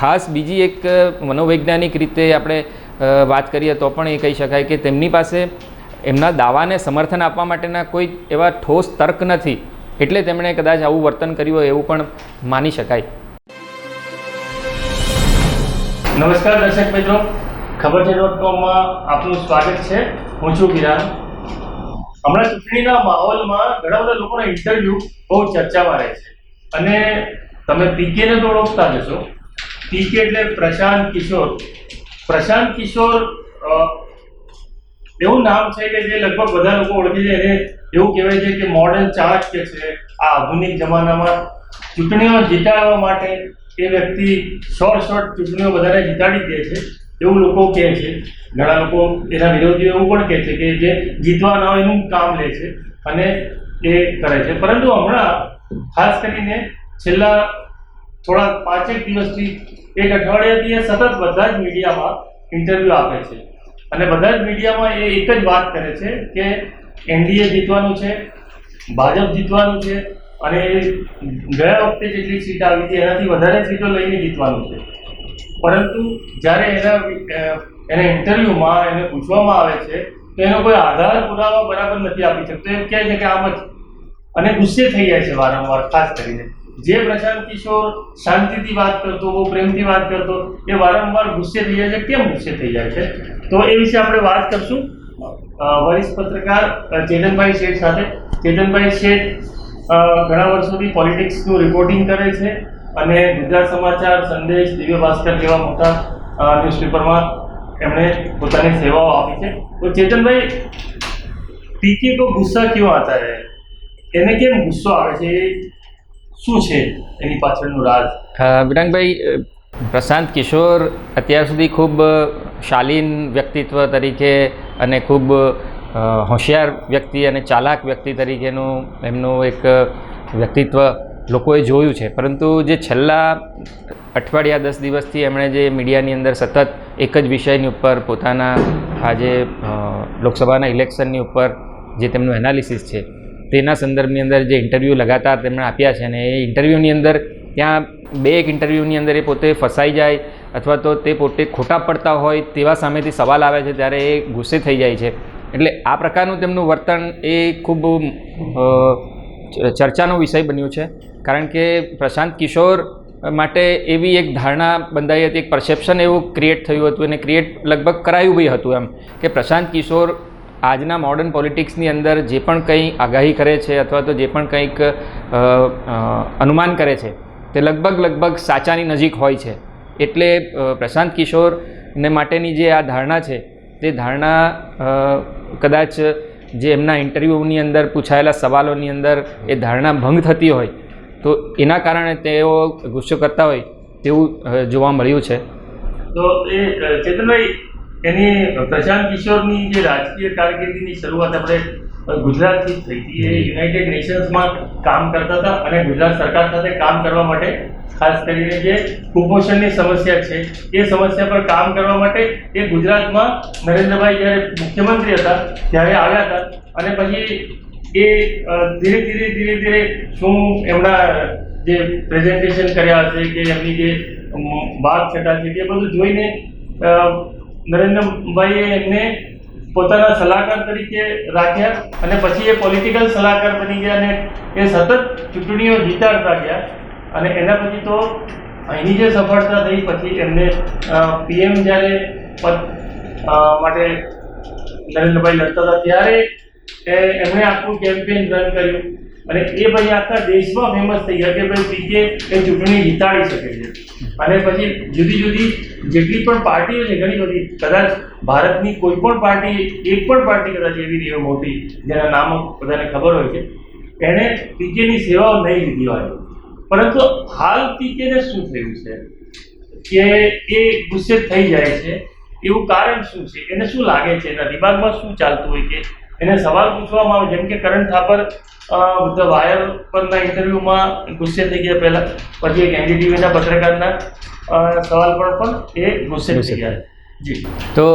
ખાસ બીજી એક મનોવૈજ્ઞાનિક રીતે આપણે વાત કરીએ તો પણ એ કહી શકાય કે તેમની પાસે એમના દાવાને સમર્થન આપવા માટેના કોઈ એવા ઠોસ તર્ક નથી, એટલે તેમણે કદાચ આવું વર્તન કર્યું હોય એવું પણ માની શકાય. નમસ્કાર દર્શક મિત્રો, ખબર છે .com આપનું સ્વાગત છે. હું છું કિરણ. હમણાં ચૂંટણીના માહોલમાં ઘણા બધા લોકોના ઇન્ટરવ્યૂ બહુ ચર્ચામાં રહે છે અને તમે પીકેને તો ઓળખતા જશો. પીકે એટલે પ્રશાંત કિશોર. પ્રશાંત કિશોર એવું નામ છે કે જે લગભગ બધા લોકો ઓળખે છે. એને એવું કહેવાય છે કે મોડર્ન ચાણક્ય છે. આ આધુનિક જમાનામાં ચૂંટણીઓ જીતાડવા માટે એ વ્યક્તિ શોર્ટ ચૂંટણીઓ બધાને જીતાડી દે છે એવું લોકો કહે છે. ઘણા લોકો એના વિરોધીઓ એવું પણ કહે છે કે જે જીતવા ના હોય એનું કામ લે છે અને એ કરે છે. પરંતુ હમણાં ખાસ કરીને છેલ્લા થોડા 5 દિવસથી, એક અઠવાડિયાથી એ સતત બધા જ મીડિયામાં ઇન્ટરવ્યૂ આપે છે અને બધા જ મીડિયામાં એ એક જ વાત કરે છે કે એનડીએ જીતવાનું છે, ભાજપ જીતવાનું છે અને ગયા વખતે જેટલી સીટ આવી હતી એનાથી વધારે સીટો લઈને જીતવાનું છે. પરંતુ જ્યારે એના ઇન્ટરવ્યૂમાં એને પૂછવામાં આવે છે તો એનો કોઈ આધાર પુરાવા બરાબર નથી આપી શકતો. એમ કહે છે કે આમ જ, અને ગુસ્સે થઈ જાય છે વારંવાર. ખાસ કરીને જે પ્રશાંત કિશોર શાંતિથી વાત કરતો, બહુ પ્રેમથી વાત કરતો, એ વારંવાર ગુસ્સે થઈ જાય છે. કેમ ગુસ્સે થઈ જાય છે? તો એ વિશે આપણે વાત કરશું વરિષ્ઠ પત્રકાર ચેતનભાઈ શેઠ સાથે. ચેતનભાઈ શેઠ ઘણા વર્ષોથી પોલિટિક્સનું રિપોર્ટિંગ કરે છે અને ગુજરાત સમાચાર, સંદેશ, દિવ્ય ભાસ્કર જેવા મોટા ન્યૂઝપેપરમાં એમણે પોતાની સેવાઓ આપી છે. તો ચેતનભાઈ, પીકે કો ગુસ્સા ક્यों आता है? એને કેમ ગુસ્સો આવે છે? શું છે એની પાછળનું રાજ? વિરાંગભાઈ, પ્રશાંત કિશોર અત્યાર સુધી ખૂબ શાલીન વ્યક્તિત્વ તરીકે અને ખૂબ હોશિયાર વ્યક્તિ અને ચાલાક વ્યક્તિ તરીકેનું એમનું એક વ્યક્તિત્વ લોકોએ જોયું છે. પરંતુ જે છેલ્લા અઠવાડિયા 10 દિવસથી એમણે જે મીડિયાની અંદર સતત એક જ વિષયની ઉપર પોતાના આજે લોકસભાના ઇલેક્શનની ઉપર જે તેમનું એનાલિસિસ છે તેના સંદર્ભની અંદર જે ઇન્ટરવ્યૂ લગાતાર તેમણે આપ્યા છે અને એ ઇન્ટરવ્યૂની અંદર ત્યાં એક ઇન્ટરવ્યૂની અંદર એ પોતે ફસાઈ જાય અથવા તો તે પોતે ખોટા પડતા હોય તેવા સામેથી સવાલ આવે છે ત્યારે એ ગુસ્સે થઈ જાય છે. એટલે આ પ્રકારનું તેમનું વર્તન એ ખૂબ ચર્ચાનો વિષય બન્યું છે. કારણ કે પ્રશાંત કિશોર માટે એવી એક ધારણા બંધાઈ હતી, એક પરસેપ્શન એવું ક્રિએટ થયું હતું અને ક્રિએટ લગભગ કરાયું બી હતું એમ કે પ્રશાંત કિશોર આજના મોડર્ન પોલિટિક્સની અંદર જે પણ કંઈ આગાહી કરે છે અથવા તો જે પણ કંઈક અનુમાન કરે છે તે લગભગ સાચાની નજીક હોય છે. એટલે પ્રશાંત કિશોરને માટેની જે આ ધારણા છે તે ધારણા કદાચ જે એમના ઇન્ટરવ્યૂની અંદર પૂછાયેલા સવાલોની અંદર એ ધારણા ભંગ થતી હોય તો એના કારણે તેઓ ગુસ્સો કરતા હોય તેવું જોવા મળ્યું છે. તો એ ચેતનભાઈ, એની પ્રશાંત કિશોરની જે રાજકીય કારકિર્દીની શરૂઆત આપણે ગુજરાતથી જ થઈ હતી. એ યુનાઇટેડ નેશન્સમાં કામ કરતા હતા અને ગુજરાત સરકાર સાથે કામ કરવા માટે, ખાસ કરીને જે કુપોષણની સમસ્યા છે એ સમસ્યા પર કામ કરવા માટે એ ગુજરાતમાં નરેન્દ્રભાઈ જ્યારે મુખ્યમંત્રી હતા ત્યારે આવ્યા હતા. અને પછી એ ધીરે શું એમના જે પ્રેઝન્ટેશન કર્યા હશે કે એમની જે બાગ છટા છે એ બધું જોઈને નરેન્દ્રભાઈએ એમને પોતાના સલાહકાર તરીકે રાખ્યા અને પછી એ પોલિટિકલ સલાહકાર બની ગયા અને એ સતત ચૂંટણીઓ જીતાડતા ગયા. અને એના પછી તો અહીંની જે સફળતા થઈ પછી એમને પીએમ જ્યારે પદ માટે નરેન્દ્રભાઈ લડતા હતા ત્યારે એમણે આખું કેમ્પેન રન કર્યું અને એ ભાઈ આખા દેશમાં ફેમસ થઈ ગયા કે ભાઈ પીકે એ ચૂંટણી જીતાડી શકે છે. અને પછી જુદી જેટલી પણ પાર્ટીઓ છે, ઘણી બધી, કદાચ ભારતની કોઈ પણ પાર્ટી, એક પણ પાર્ટી કદાચ એવી રહી મોટી જેના નામો બધાને ખબર હોય છે, એણે પીકેની સેવાઓ નહીં લીધી હોય. પરંતુ હાલ પીકેને શું થયું છે કે એ ગુસ્સે થઈ જાય છે? એવું કારણ શું છે? એને શું લાગે છે? એના દિમાગમાં શું ચાલતું હોય કે એને સવાલ પૂછવામાં આવે? જેમ કે કરણ થાપર ધ વાયર પરના ઇન્ટરવ્યૂમાં ગુસ્સે થઈ ગયા પહેલાં, પછી એક એનડીટીવીના પત્રકારના સવાલ પર પણ એ ગુસ્સે થઈ ગયા. જી. તો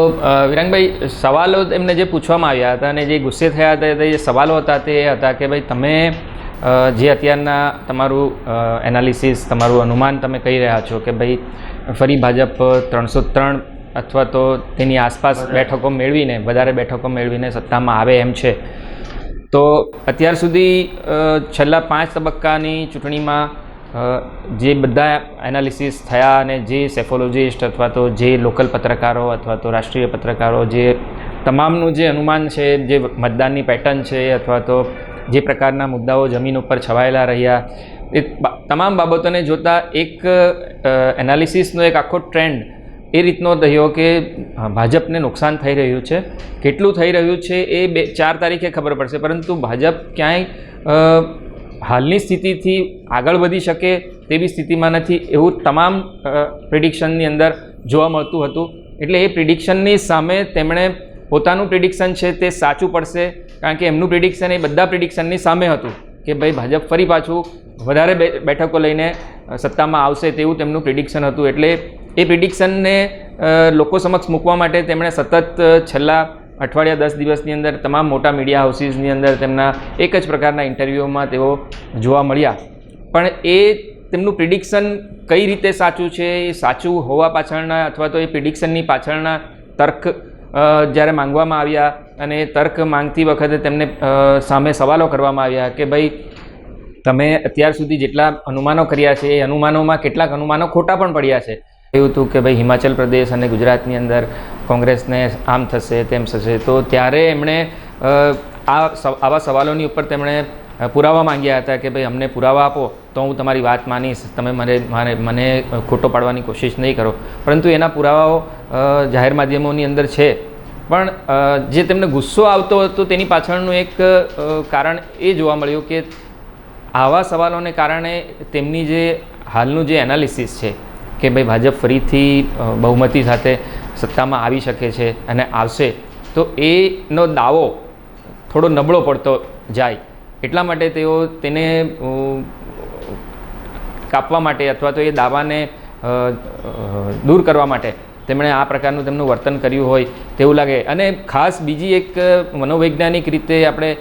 વિરાંગભાઈ, સવાલો એમને જે પૂછવામાં આવ્યા હતા અને જે ગુસ્સે થયા હતા એ સવાલો હતા તે હતા કે ભાઈ તમે જે અત્યારના તમારું એનાલિસિસ, તમારું અનુમાન તમે કહી રહ્યા છો કે ભાઈ ફરી ભાજપ 303 અથવા તો તેની આસપાસ બેઠકો મેળવીને વધારે બેઠકો મેળવીને સત્તામાં આવે એમ છે. તો અત્યાર સુધી છેલ્લા 5 તબક્કાની ચૂંટણીમાં જે બધા એનાલિસિસ થયા અને જે સેફોલોજીસ્ટ અથવા તો જે લોકલ પત્રકારો અથવા તો રાષ્ટ્રીય પત્રકારો જે તમામનું જે અનુમાન છે, જે મતદાનની પેટર્ન છે અથવા તો જે પ્રકારના મુદ્દાઓ જમીન ઉપર છવાયેલા રહ્યા, એ તમામ બાબતોને જોતાં એક એનાલિસિસનો એક આખો ટ્રેન્ડ એ રીતનો રહ્યો કે ભાજપને નુકસાન થઈ રહ્યું છે. કેટલું થઈ રહ્યું છે એ 4 તારીખે ખબર પડશે, પરંતુ ભાજપ ક્યાંય હાલની સ્થિતિથી આગળ વધી શકે તેવી સ્થિતિમાં નથી એવું તમામ પ્રિડિક્શનની અંદર જોવા મળતું હતું. એટલે એ પ્રિડિક્શનની સામે તેમણે પોતાનું પ્રિડિક્શન છે તે સાચું પડશે, કારણ કે એમનું પ્રિડિક્શન એ બધા પ્રિડિક્શનની સામે હતું કે ભાઈ ભાજપ ફરી પાછું વધારે બેઠકો લઈને સત્તામાં આવશે તેવું તેમનું પ્રિડિક્શન હતું. એટલે એ પ્રિડિક્શનને લોકો સમક્ષ મૂકવા માટે તેમણે સતત છેલ્લા અઠવાડિયા 10 દિવસની અંદર તમામ મોટા મીડિયા હાઉસીસની અંદર તેમના એક જ પ્રકારના ઇન્ટરવ્યૂમાં તેઓ જોવા મળ્યા. પણ એ તેમનું પ્રિડિક્શન કઈ રીતે સાચું છે, એ સાચું હોવા પાછળના અથવા તો એ પ્રિડિક્શનની પાછળના તર્ક જ્યારે માંગવામાં આવ્યા અને એ તર્ક માંગતી વખતે તેમને સામે સવાલો કરવામાં આવ્યા કે ભાઈ તમે અત્યાર સુધી જેટલા અનુમાનો કર્યા છે એ અનુમાનોમાં કેટલાક અનુમાનો ખોટા પણ પડ્યા છે. એવું હતું કે ભાઈ હિમાચલ પ્રદેશ અને ગુજરાતની અંદર કોંગ્રેસને આમ થશે તેમ થશે. તો ત્યારે એમણે આવા સવાલોની ઉપર તેમણે પુરાવા માંગ્યા હતા કે ભાઈ અમને પુરાવા આપો તો હું તમારી વાત માનીશ, તમે મને ખોટો પાડવાની કોશિશ નહીં કરો. પરંતુ એના પુરાવાઓ જાહેર માધ્યમોની અંદર છે. પણ જે તેમને ગુસ્સો આવતો હતો તેની પાછળનું એક કારણ એ જોવા મળ્યું કે આવા સવાલોને કારણે તેમની જે હાલનું જે એનાલિસિસ છે કે ભાઈ ભાજપ ફરીથી બહુમતી સાથે સત્તામાં આવી શકે છે અને આવશે, તો એનો દાવો થોડો નબળો પડતો જાય. એટલા માટે તેઓ તેને કાપવા માટે અથવા તો એ દાવાને દૂર કરવા માટે તેમણે આ પ્રકારનું તેમનું વર્તન કર્યું હોય તેવું લાગે. અને ખાસ બીજી એક મનોવૈજ્ઞાનિક રીતે આપણે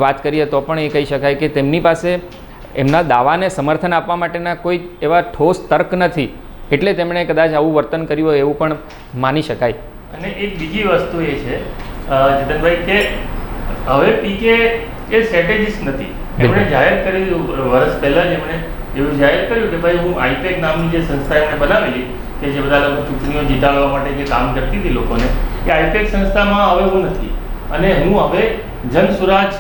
વાત કરીએ તો પણ એ કહી શકાય કે તેમની પાસે એમના દાવાને સમર્થન આપવા માટેના કોઈ એવા ઠોસ તર્ક નથી, એટલે તેમણે કદાચ આવું વર્તન કર્યું હોય એવું પણ માની શકાય. અને એક બીજી વસ્તુ એ છે જીતનભાઈ કે હવે પીકે એ સ્ટ્રેટેજિસ્ટ નથી. એમણે જાહેર કર્યું વર્ષ પહેલાં જ એમણે એવું જાહેર કર્યું કે ભાઈ હું આઈપેક નામની જે સંસ્થા એમણે બનાવેલી કે જે બધા લોકો ચૂંટણીઓ જીતાડવા માટે જે કામ કરતી હતી લોકોને, એ આઈપેક સંસ્થામાં હવે હું નથી અને હું હવે જન સુરાજ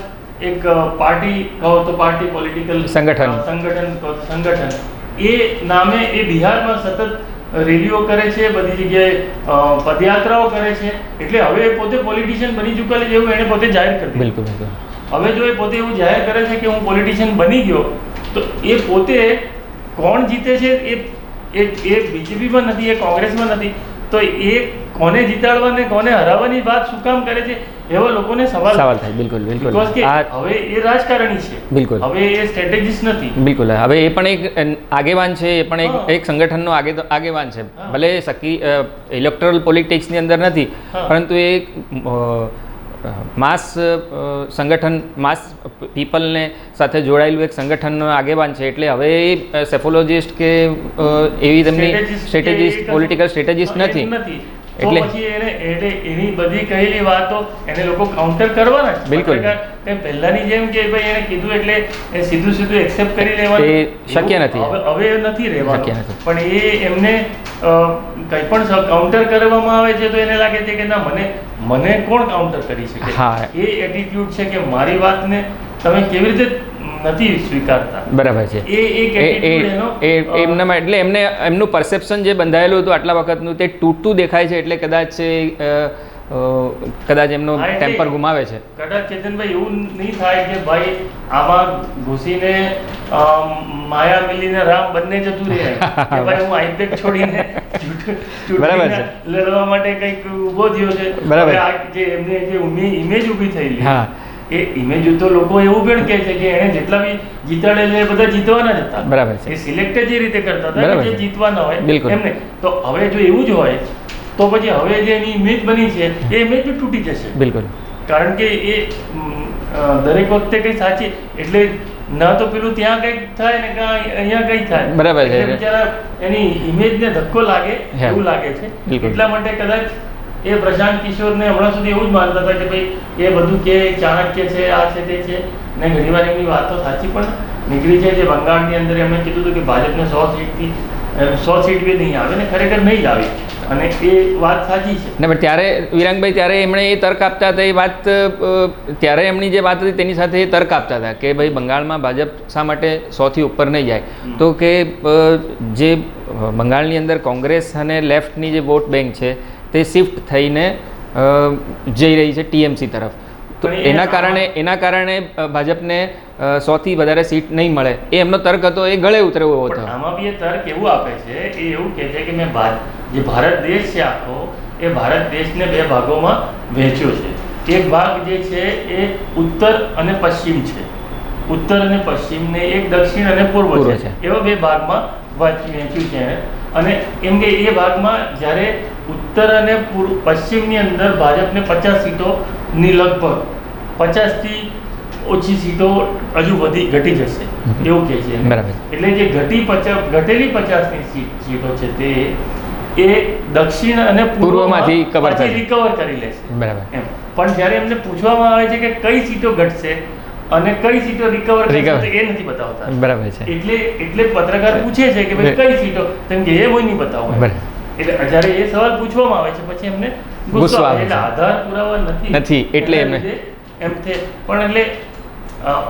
એક પાર્ટી કહો તો પાર્ટી પોલિટિકલ સંગઠન એ નામે એ બિહારમાં સતત રેલીઓ કરે છે, બધી જગ્યાએ પદયાત્રાઓ કરે છે. એટલે હવે એ પોતે પોલિટિશિયન બની ચૂકેલ છે એવું એણે પોતે જાહેર કરી. બિલકુલ. હવે જો એ પોતે એવું જાહેર કરે છે કે હું પોલિટિશિયન બની ગયો, તો એ પોતે કોણ જીતે છે એ બીજેપીમાં નથી, એ કોંગ્રેસમાં નથી, તો એ કોને જીતાડવા કોને હરાવવાની વાત શું કામ કરે છે એવા લોકોને સવાલ થાય. બિલકુલ. હવે એ રાજકારણી છે. બિલકુલ. હવે એ સ્ટ્રેટેજિસ્ટ નથી. બિલકુલ. હવે એ પણ એક આગેવાન છે, એ પણ એક સંગઠનનો આગેવાન છે. ભલે ઇલેક્ટોરલ પોલિટિક્સની અંદર નથી, પરંતુ એ માસ સંગઠન, માસ પીપલને સાથે જોડાયેલું એક સંગઠનનો આગેવાન છે. એટલે હવે એ સેફોલોજીસ્ટ કે એવી તેમની સ્ટ્રેટેજિસ્ટ, પોલિટિકલ સ્ટ્રેટેજિસ્ટ નથી. એટલે પછી એની બધી કહેલી વાતો એને લોકો કાઉન્ટર કરવાના છે. બિલકુલ. પહેલાની જેમ કે ભાઈ એને કીધું એટલે એ સીધું એક્સેપ્ટ કરી લેવાનું એ શક્ય નથી. હવે નથી રહેવાનું. પણ એ એમને કંઈ પણ કાઉન્ટર કરવામાં આવે છે તો એને લાગે છે કે ના મને કોણ કાઉન્ટર કરી શકે. એ એટીટ્યુડ છે કે મારી વાતને તમે કેવી રીતે નથી સ્વીકારતા. બરાબર છે. એમનામાં એટલે એમનું પરસેપ્શન જે બંધાયેલું હતું આટલા વખતનું તે તૂટતું દેખાય છે. એટલે કદાચ એમનો ટેમ્પર ગુમાવે છે. કદાચ ચેતનભાઈ એવું નહીં થાય કે ભાઈ આમાં ઘૂસીને માયા મિલીને રામ બંને જતું રહે કે ભાઈ હું આઈપેક છોડીને ચૂંટણી લડવા માટે કંઈક ઊભો થયો છે. બરાબર. જે એમને જે ઇમેજ ઊભી થયેલી એ ઇમેજ તો લોકો એવું પણ કહે છે કે એને જેટલા બી જીતાડે છે એ બધા જીતવાના જ હતા. બરાબર છે. એ સિલેક્ટ જ એ રીતે કરતા હતા કે જે જીતવાના હોય એમને. તો હવે જો એવું જ હોય તો પછી હવે જે એની ઇમેજ બની છે એ ઇમેજ બી તૂટી જશે. બિલકુલ. કારણ કે એ દરેક વખતે કંઈ સાચી એટલે ના તો પેલું ત્યાં કંઈક થાય ને અહીંયા કંઈક થાય. બરાબર છે. એટલે બિચારા એની ઇમેજને ધક્કો લાગે હા. એવું લાગે છે. બિલકુલ. એટલા માટે કદાચ એ પ્રશાંત કિશોરને હમણાં સુધી એવું જ માનતા હતા કે ભાઈ એ બધું કે ચાણક્ય છે, આ છે, તે છે, ને ઘણીવાર એમની વાત તો સાચી પણ નીકળી છે. જે બંગાળની અંદર એમણે કીધું હતું કે ભાજપને 100 સીટ બી નહીં આવે ને ખરેખર નહીં જ આવી, અને એ વાત સાચી છે. ને પણ ત્યારે વિરાંગભાઈ ત્યારે એમણે એ તર્ક આપતા હતા, એ વાત ત્યારે એમની જે વાત હતી તેની સાથે એ તર્ક આપતા હતા કે ભાઈ બંગાળમાં ભાજપ શા માટે 100થી ઉપર નહીં જાય, તો કે જે બંગાળની અંદર કોંગ્રેસ અને લેફ્ટની જે વોટ બેંક છે તે શિફ્ટ થઈને જઈ રહી છે ટીએમસી તરફ, તો એના કારણે ભાજપને 100થી વધારે સીટ નહીં મળે, એ એમનો તર્ક હતો, એ ગળે ઉતરે એવો હતો. આમાં બી એ તર્ક એવું આપે છે, એ એવું કહે છે કે મેં જે ભારત દેશ છે આખો, એ ભારત દેશને 2 ભાગોમાં વહેંચ્યો છે. એક ભાગ જે છે એ ઉત્તર અને પશ્ચિમ છે, ઉત્તર અને પશ્ચિમ ને એક દક્ષિણ અને પૂર્વ છે, એવા 2 ભાગમાં વહેંચ્યું છે. અને એમ કે એ ભાગમાં જ્યારે ઉત્તર અને પશ્ચિમની અંદર ભાજપને 50 સીટોની લગભગ 50થી ઓછી સીટો હજુ ઘટી જશે એવું કહે છે. બરાબર. એટલે જે ઘટેલી 50ની સીટો છે તે એ દક્ષિણ અને પૂર્વમાંથી રિકવર કરી લેશે. બરાબર. એમ પણ જ્યારે એમને પૂછવામાં આવે છે કે કઈ સીટો ઘટશે અને કઈ સીટો રિકવર કરશે, એ નથી બતાવતા. બરાબર છે. એટલે પત્રકાર પૂછે છે કે ભાઈ કઈ સીટો, તેમ કે એ કોઈ નહીં બતાવો. એટલે જ્યારે એ સવાલ પૂછવામાં આવે છે પછી એમને ગુસ્સો આવે, એટલે આધાર પુરાવા નથી એટલે એમને એમ છે. પણ એટલે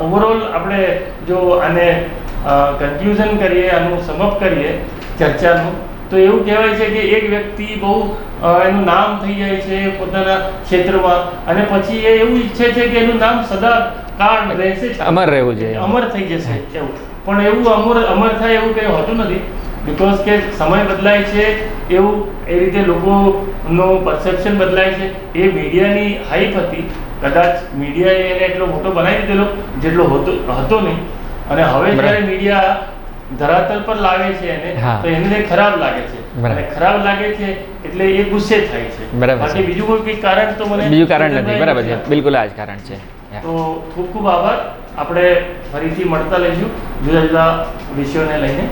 ઓવરઓલ આપણે જો આને કન્ક્લુઝન કરીએ, આનું સમઅપ કરીએ ચર્ચાનું, તો એવું કહેવાય છે કે એક વ્યક્તિ બહુ એનું નામ થઈ જાય છે પોતાના ક્ષેત્રમાં, અને પછી એ એવું ઈચ્છે છે કે એનું નામ સદા કાળ રહેશે, અમર રહેવું જોઈએ, અમર થઈ જશે એવું. પણ એવું અમર થાય એવું કંઈ હોતું નથી, બિકોઝ કે સમય બદલાય છે, એવું એ રીતે લોકોનું પરસેપ્શન બદલાય છે. એ મીડિયાની હાઈપ હતી, કદાચ મીડિયાએ એને એટલો મોટો બનાવી દીધેલો જેટલો હતો નહીં, અને હવે જ્યારે મીડિયા ધરાતલ પર લાવે છે એને, તો એને ખરાબ લાગે છે, અને ખરાબ લાગે છે એટલે એ ગુસ્સે થાય છે. બાકી બીજું કોઈ કારણ તો મને બીજું કારણ નથી. બરાબર છે, બિલકુલ આ જ કારણ છે. તો ખૂબ ખૂબ આભાર. આપણે ફરીથી મળતા લઈશું જુદા જુદા વિષયોને લઈને.